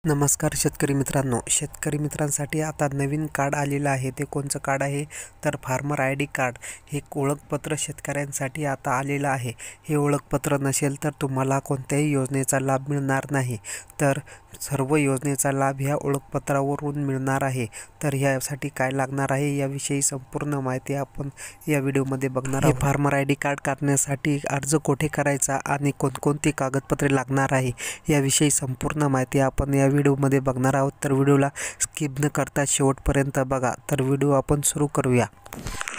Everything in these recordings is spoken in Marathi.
नमस्कार शेतकरी मित्रांनो, शेतकरी मित्रांसाठी आता नवीन कार्ड आलेलं आहे। ते कोणचं कार्ड आहे तर फार्मर आय डी कार्ड हे ओळखपत्र शेतकऱ्यांसाठी आता आलेलं आहे। हे ओळखपत्र नसेल तर तुम्हाला कोणत्याही योजनेचा लाभ मिळणार नाही। तर सर्व योजनेचा लाभ ह्या ओळखपत्रावरून मिळणार आहे। तर यासाठी काय लागणार आहे याविषयी संपूर्ण माहिती आपण या व्हिडिओमध्ये बघणार आहोत। फार्मर आय डी कार्ड काढण्यासाठी अर्ज कुठे करायचा आणि कोणकोणती कागदपत्रे लागणार आहे याविषयी संपूर्ण माहिती आपण या व्हिडिओमध्ये बघणार आहोत। तर व्हिडिओला स्किप न करता शेवटपर्यंत बघा। तर व्हिडिओ आपण सुरू करूया।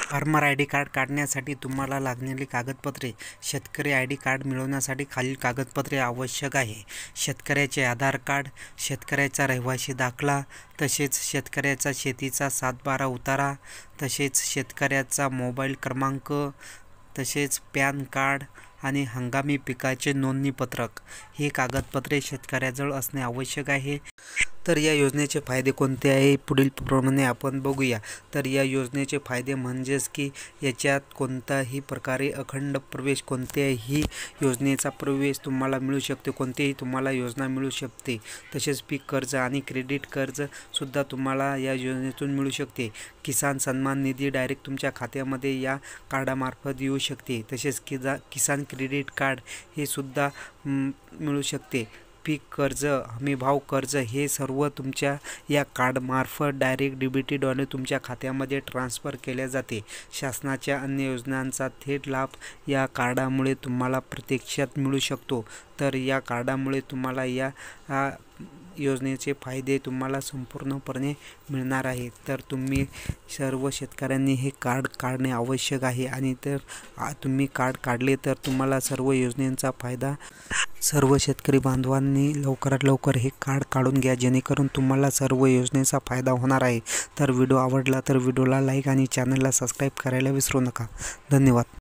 फार्मर आय डी कार्ड काढण्यासाठी तुम्हाला लागणारी कागदपत्रे। शेतकरी आय डी कार्ड मिळवण्यासाठी खालील कागदपत्रे आवश्यक आहे। शेतकऱ्याचे आधार कार्ड, शेतकऱ्याचा रहिवासी दाखला, तसेच शेतकऱ्याचा शेतीचा 7/12 उतारा, तसेच शेतकऱ्याचा मोबाईल क्रमांक, तसेच पॅन कार्ड आणि हंगामी पिकाचे नोंदणी पत्रक हे कागदपत्रे शेतकऱ्याजवळ असणे आवश्यक आहे। तर या योजनेचे फायदे कोणते आहे पुढील प्रमाणे आपण बघूया। तर या योजनेचे फायदे म्हणजेच की याच्यात कोणताही प्रकारे अखंड प्रवेश, कोणत्याही योजनेचा प्रवेश तुम्हाला मिळू शकते, कोणतीही तुम्हाला योजना मिळू शकते। तसेच पीक कर्ज आणि क्रेडिट कर्ज सुद्धा तुम्हाला या योजनेतून मिळू शकते। किसान सन्मान निधी डायरेक्ट तुमच्या खात्यामध्ये या कार्डामार्फत येऊ शकते। तसेच किसान क्रेडिट कार्ड हे सुद्धा मिळू शकते। पीक कर्ज, हमीभाव कर्ज हे सर्व तुमच्या या कार्डमार्फत डायरेक्ट डीबीटीद्वारे तुमच्या खात्यामध्ये ट्रान्सफर केले जाते। शासनाच्या अन्य योजनांचा थेट लाभ या कार्डामुळे तुम्हाला प्रत्यक्षात मिळू शकतो। तर या कार्डामुळे तुम्हाला या योजनेचे फायदे तुम्हाला संपूर्णपणे मिळणार आहे। तर तुम्ही सर्व शेतकऱ्यांनी हे कार्ड काढणे आवश्यक आहे आणि तर तुम्ही कार्ड काढले तर तुम्हाला सर्व योजनांचा फायदा। सर्व शेतकरी बांधवांनी लवकरात लवकर हे कार्ड काढून घ्या, जेणेकरून तुम्हाला सर्व योजनेचा फायदा होणार आहे। तर व्हिडिओ आवडला तर व्हिडिओला लाईक आणि चॅनलला सबस्क्राईब करायला विसरू नका। धन्यवाद।